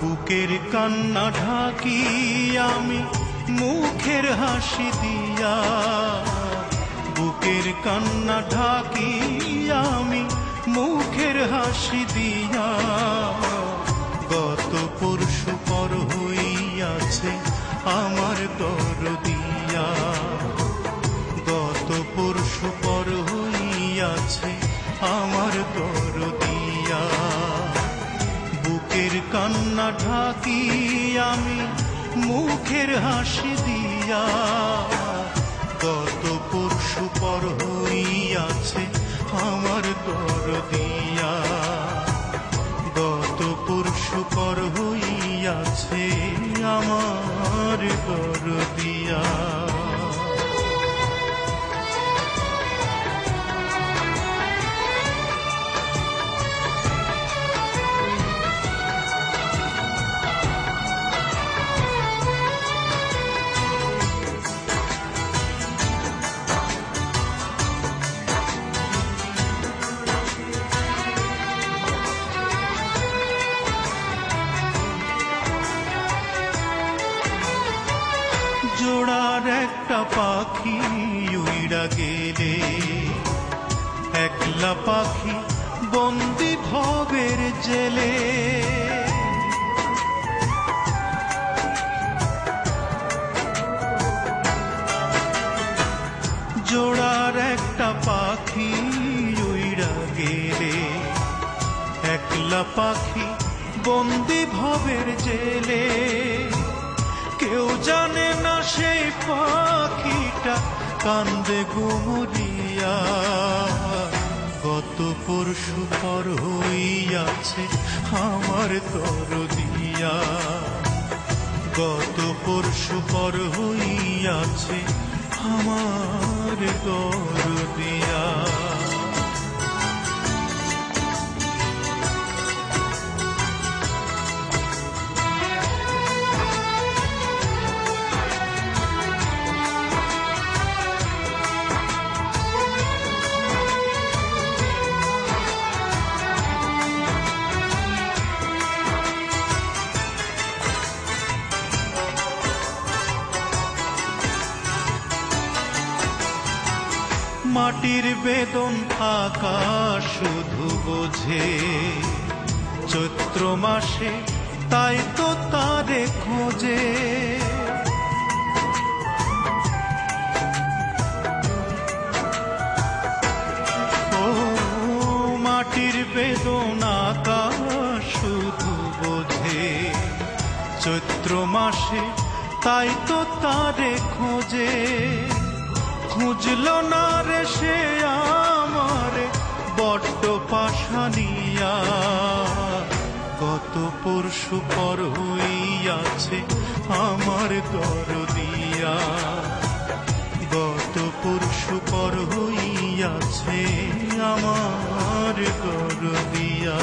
বুকের কান্না ঢাকি আমি মুখের হাসি দিয়া, বুকের কান্না ঢাকি আমি মুখের হাসি দিয়া। গত পরশু পর হইয়াছে আমার দরদিয়া, গত পরশু পর হইয়াছে আমার দরদিয়া। বুকের কান্না ঢাকি আমি মুখের হাসি দিয়া, গত পরশু পর হইয়াছে আমার দরদিয়া, গত পরশু পর হইয়াছে আমার দরদিয়া। জোড়ার একটা পাখি উইড়া গেলে, একলা পাখি বন্দি ভবের জেলে। জোড়ার একটা পাখি উইড়া গেলে, একলা পাখি বন্দি ভবের জেলে। কেউ জানে না সেই পাখিটা কান্দে গুমরিয়া, গত পরশু পর হইয়াছে আমার দরদিয়া, গত পরশু পর হইয়াছে আমার দরদিয়া। মাটির বেদন আকাশ শুধু বোঝে চৈত্র মাসে, তাই তো তারে খোঁজে। ও মাটির বেদন আকাশ শুধু বোঝে চৈত্র মাসে, তাই তো তারে খোঁজে। খুঁজল না রে সে আমারে বড্ড পাশানিয়া, গত পরশু পর হইয়াছে আমার দরদিয়া, গত পরশু পর হইয়াছে আমার দরদিয়া।